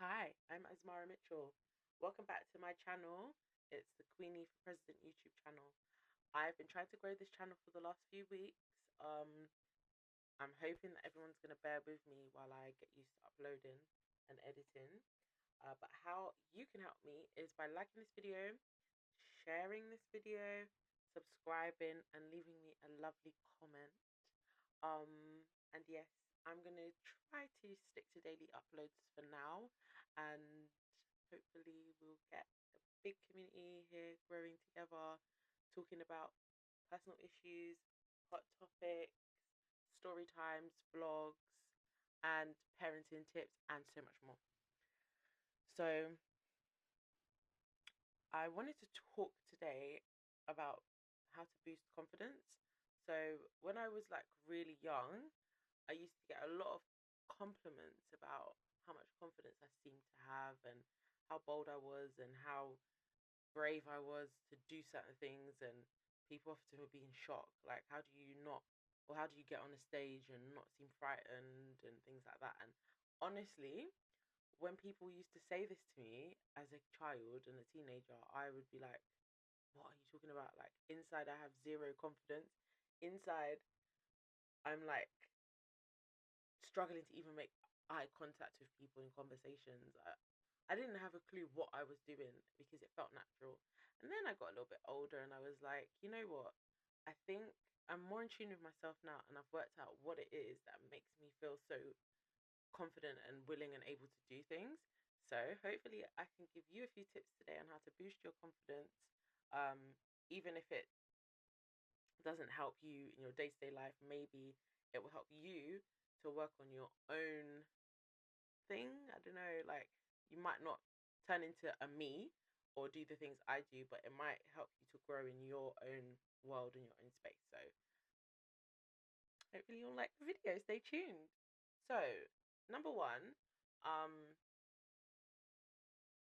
Hi, I'm Asmara Mitchell. Welcome back to my channel. It's the Queenie for President YouTube channel. I've been trying to grow this channel for the last few weeks. I'm hoping that everyone's going to bear with me while I get used to uploading and editing. But how you can help me is by liking this video, sharing this video, subscribing, and leaving me a lovely comment. And yes, I'm gonna try to stick to daily uploads for now, and hopefully we'll get a big community here growing together, talking about personal issues, hot topics, story times, vlogs, and parenting tips, and so much more. So I wanted to talk today about how to boost confidence. So when I was like really young, I used to get a lot of compliments about how much confidence I seemed to have and how bold I was and how brave I was to do certain things. And people often would be in shock, like, how do you not, or how do you get on a stage and not seem frightened and things like that. And honestly, when people used to say this to me as a child and a teenager, I would be like, what are you talking about? Like, inside, I have zero confidence. Inside, I'm like struggling to even make eye contact with people in conversations. I didn't have a clue what I was doing because it felt natural. And then I got a little bit older and I was like, you know what? I think I'm more in tune with myself now, and I've worked out what it is that makes me feel so confident and willing and able to do things. So hopefully I can give you a few tips today on how to boost your confidence, um, even if it doesn't help you in your day-to-day life. Maybe it will help you to work on your own thing. I don't know, like, you might not turn into a me or do the things I do, but it might help you to grow in your own world and your own space. So hopefully you'll like the video. Stay tuned. So number one, um,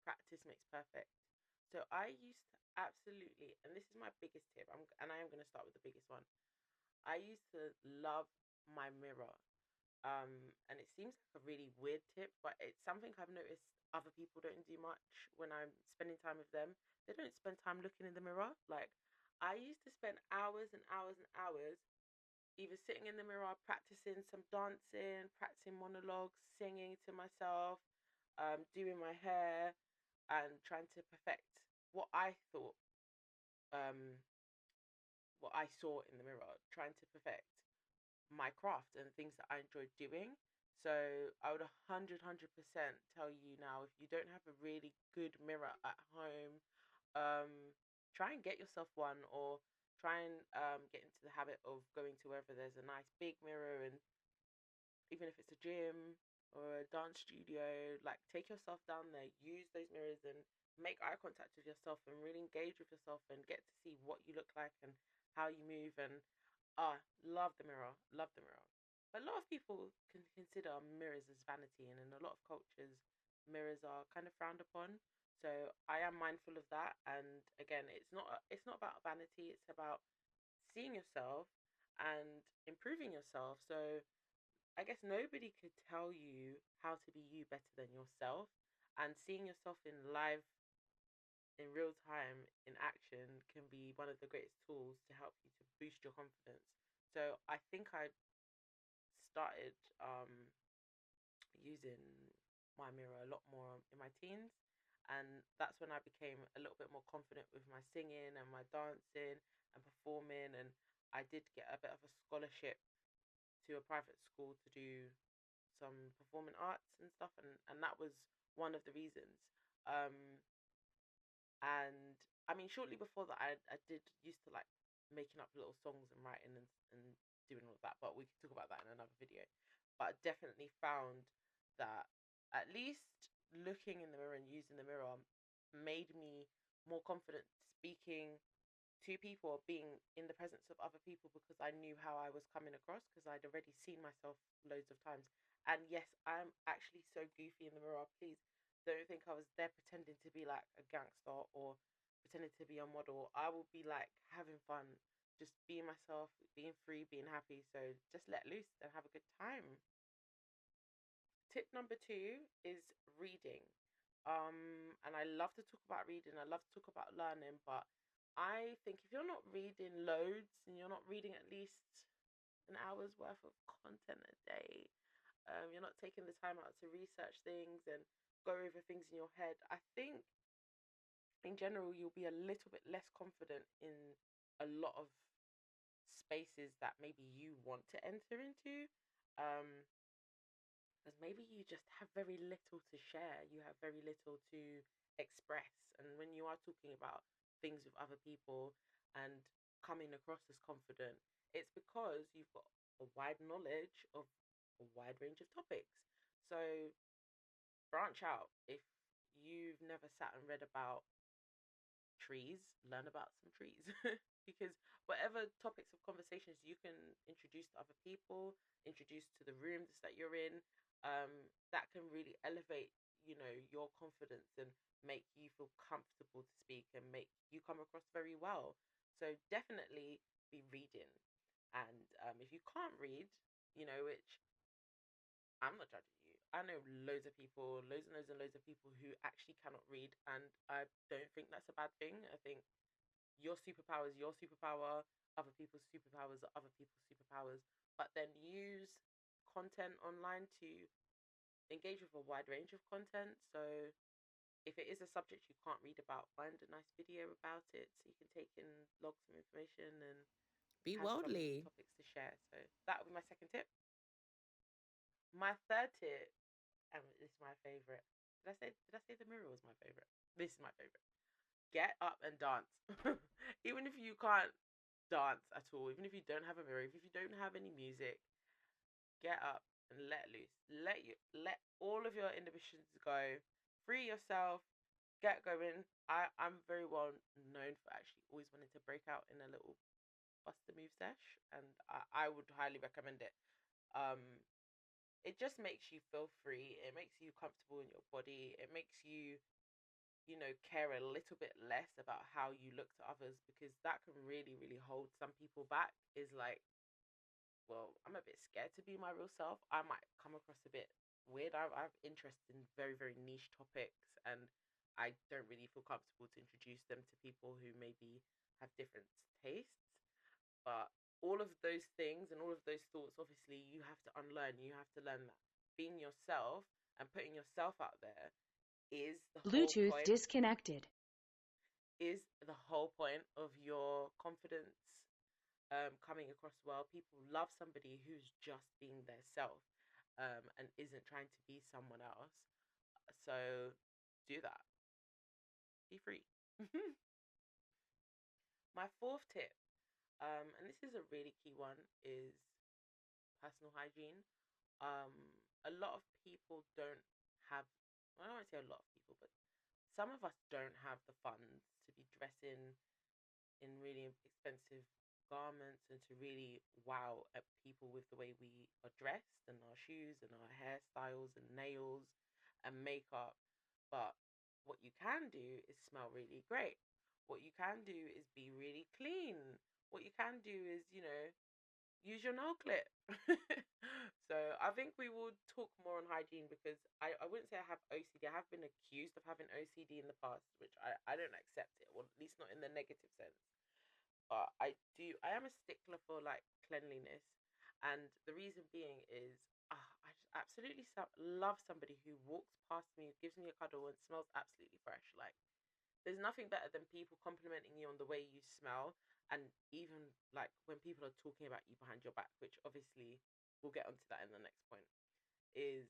practice makes perfect. So I used to absolutely, and this is my biggest tip, and I am going to start with the biggest one. I used to love my mirror. And it seems like a really weird tip, but it's something I've noticed other people don't do much when I'm spending time with them. They don't spend time looking in the mirror. Like, I used to spend hours and hours and hours either sitting in the mirror, practicing some dancing, practicing monologues, singing to myself, doing my hair, and trying to perfect what I thought, um, what I saw in the mirror, trying to perfect my craft and things that I enjoyed doing. So I would 100% tell you now, if you don't have a really good mirror at home, try and get yourself one, or try and get into the habit of going to wherever there's a nice big mirror, and even if it's a gym or a dance studio, like, take yourself down there, use those mirrors and make eye contact with yourself and really engage with yourself and get to see what you look like and how you move. And love the mirror, love the mirror. But a lot of people can consider mirrors as vanity, and in a lot of cultures, mirrors are kind of frowned upon. So I am mindful of that. And again, it's not about vanity. It's about seeing yourself and improving yourself. So I guess nobody could tell you how to be you better than yourself. And seeing yourself in live, in real time, in action, can be one of the greatest tools to help you to boost your confidence. So I think I started using my mirror a lot more in my teens, and that's when I became a little bit more confident with my singing and my dancing and performing. And I did get a bit of a scholarship to a private school to do some performing arts and stuff, and that was one of the reasons. um and I mean, shortly before that, I did used to like making up little songs and writing and doing all of that, but we can talk about that in another video. But I definitely found that at least looking in the mirror and using the mirror made me more confident speaking to people or being in the presence of other people, because I knew how I was coming across, because I'd already seen myself loads of times. And yes, I'm actually so goofy in the mirror. Please don't think I was there pretending to be like a gangster or pretending to be a model. I will be like having fun, just being myself, being free, being happy. So just let loose and have a good time. tip number two is reading. And I love to talk about reading. I love to talk about learning, but I think if you're not reading loads and you're not reading at least an hour's worth of content a day, you're not taking the time out to research things and go over things in your head, I think in general you'll be a little bit less confident in a lot of spaces that maybe you want to enter into. Um, because maybe you just have very little to share, you have very little to express. And when you are talking about things with other people and coming across as confident, it's because you've got a wide knowledge of a wide range of topics. So branch out. If you've never sat and read about trees, learn about some trees. Because whatever topics of conversations you can introduce to other people, introduce to the rooms that you're in, um, that can really elevate, your confidence and make you feel comfortable to speak and make you come across very well. So definitely be reading. And if you can't read, which I'm not judging you. I know loads of people, loads and loads and loads of people who actually cannot read, and I don't think that's a bad thing. I think your superpower is your superpower, other people's superpowers are other people's superpowers, but then use content online to engage with a wide range of content. So if it is a subject you can't read about, find a nice video about it so you can take in log some information and Be have some worldly. topics to share. So that would be my second tip. My third tip, and this is my favorite. Did I say the mirror was my favorite? This is my favorite. Get up and dance. Even if you can't dance at all, even if you don't have a mirror, if you don't have any music, get up and let loose. Let all of your inhibitions go. Free yourself. Get going. I'm very well known for actually always wanting to break out in a little Buster Move sesh, and I would highly recommend it. Um, it just makes you feel free. It makes you comfortable in your body. It makes you, care a little bit less about how you look to others, because that can really, really hold some people back. Is like, well, I'm a bit scared to be my real self. I might come across a bit weird. I've interest in very, very niche topics, and I don't really feel comfortable to introduce them to people who maybe have different tastes. But all of those things and all of those thoughts, obviously, you have to unlearn. You have to learn that being yourself and putting yourself out there is the whole Bluetooth point, disconnected. of your confidence coming across well. People love somebody who's just being their self, and isn't trying to be someone else. So do that. Be free. My fourth tip, and this is a really key one, is personal hygiene. Um, a lot of people don't have, well, I don't want to say a lot of people, but some of us don't have the funds to be dressing in really expensive garments and to really wow at people with the way we are dressed and our shoes and our hairstyles and nails and makeup. But what you can do is smell really great. What you can do is be really clean. What you can do is, use your nail clip. So I think we will talk more on hygiene, because I wouldn't say I have OCD. I have been accused of having OCD in the past, which I don't accept it, or at least not in the negative sense. But I am a stickler for like cleanliness. And the reason being is, I just absolutely love somebody who walks past me, gives me a cuddle, and smells absolutely fresh. Like, there's nothing better than people complimenting you on the way you smell. And even like when people are talking about you behind your back, which obviously we'll get onto that in the next point, is,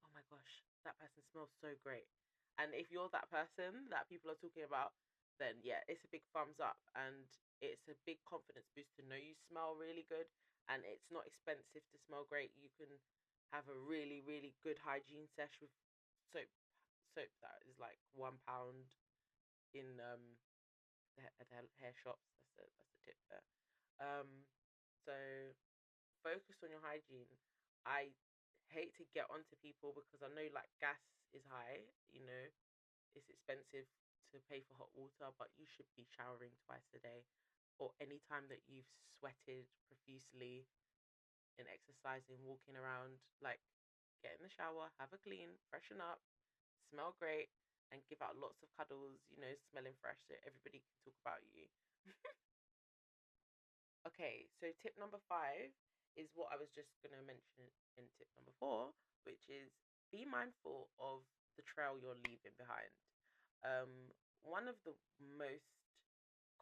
oh my gosh, that person smells so great. And if you're that person that people are talking about, then yeah, it's a big thumbs up, and it's a big confidence boost to know you smell really good. And it's not expensive to smell great. You can have a really, really good hygiene sesh with soap soap that is like £1 in the hair shops. That's a tip there. So focus on your hygiene. I hate to get onto people because I know like gas is high, it's expensive to pay for hot water, but you should be showering twice a day, or any time that you've sweated profusely in exercising, walking around. Like, get in the shower, have a clean, freshen up, smell great, and give out lots of cuddles, smelling fresh so everybody can talk about you. Okay, so tip number 5 is what I was just going to mention in tip number 4, which is be mindful of the trail you're leaving behind. One of the most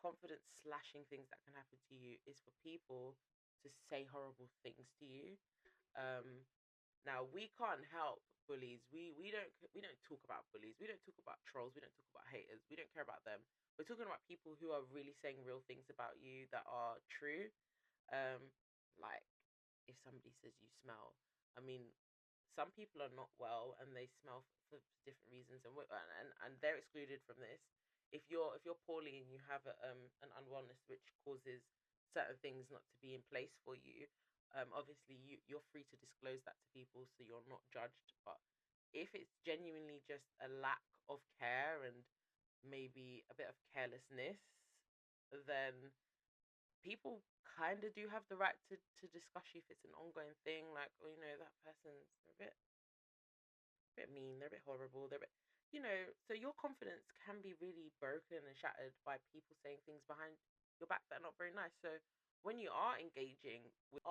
confidence slashing things that can happen to you is for people to say horrible things to you. Um, Now we can't help bullies. We don't talk about bullies. We don't talk about trolls. We don't talk about haters. We don't care about them. We're talking about people who are really saying real things about you that are true. Um, like if somebody says you smell, I mean, some people are not well and they smell for different reasons, and they're excluded from this. If you're poorly and you have an unwellness which causes certain things not to be in place for you, obviously you're free to disclose that to people so you're not judged. But if it's genuinely just a lack of care and maybe a bit of carelessness, then people kind of do have the right to discuss you if it's an ongoing thing. Like, oh, that person's a bit mean, they're a bit horrible, they're a bit, so your confidence can be really broken and shattered by people saying things behind your back that are not very nice. So when you are engaging with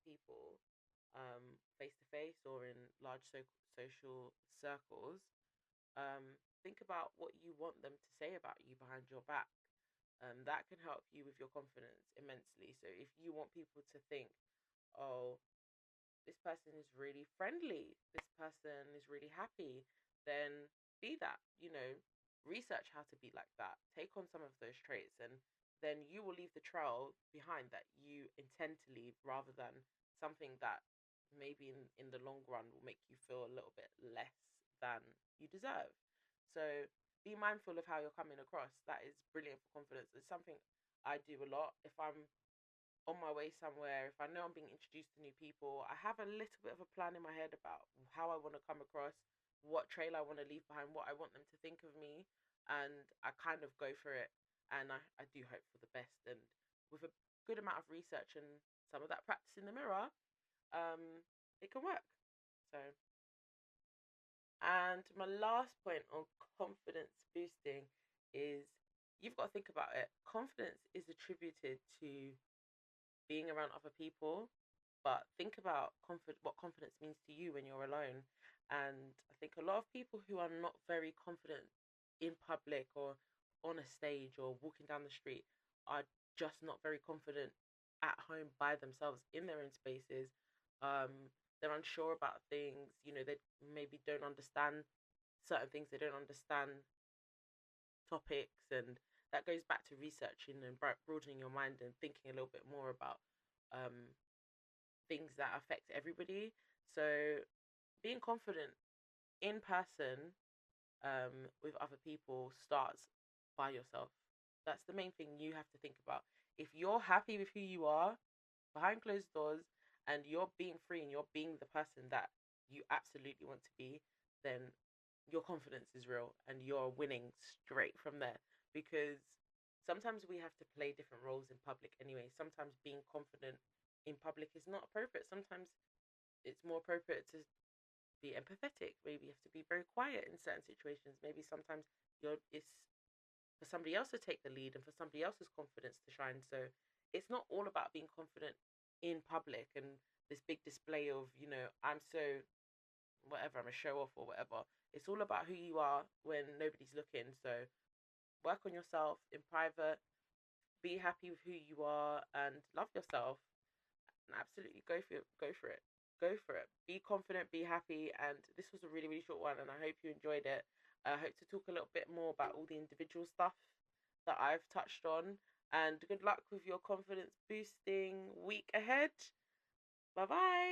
people, face to face or in large social circles, think about what you want them to say about you behind your back. That can help you with your confidence immensely. So if you want people to think, oh, this person is really friendly, this person is really happy, then be that, research how to be like that. Take on some of those traits, and then you will leave the trail behind that you intend to leave rather than something that maybe in the long run will make you feel a little bit less than you deserve. So be mindful of how you're coming across. That is brilliant for confidence. It's something I do a lot. If I'm on my way somewhere, if I know I'm being introduced to new people, I have a little bit of a plan in my head about how I want to come across, what trail I want to leave behind, what I want them to think of me, and I kind of go for it. And I do hope for the best. And with a good amount of research and some of that practice in the mirror, it can work. So, and my last point on confidence boosting is you've got to think about it. Confidence is attributed to being around other people, but think about what confidence means to you when you're alone. And I think a lot of people who are not very confident in public or on a stage or walking down the street are just not very confident at home by themselves in their own spaces. They're unsure about things, they maybe don't understand certain things, they don't understand topics, and that goes back to researching and broadening your mind and thinking a little bit more about um, things that affect everybody. So being confident in person, with other people, starts by yourself. That's the main thing you have to think about. If you're happy with who you are behind closed doors and you're being free and you're being the person that you absolutely want to be, then your confidence is real and you're winning straight from there. Because sometimes we have to play different roles in public anyway. Sometimes being confident in public is not appropriate. Sometimes it's more appropriate to be empathetic. Maybe you have to be very quiet in certain situations. Maybe sometimes it's for somebody else to take the lead and for somebody else's confidence to shine. So it's not all about being confident in public and this big display of, I'm so whatever, I'm a show off or whatever. It's all about who you are when nobody's looking. So work on yourself in private, be happy with who you are and love yourself, and absolutely go for it, be confident, be happy. And this was a really, really short one and I hope you enjoyed it. I hope to talk a little bit more about all the individual stuff that I've touched on, and good luck with your confidence boosting week ahead. Bye bye.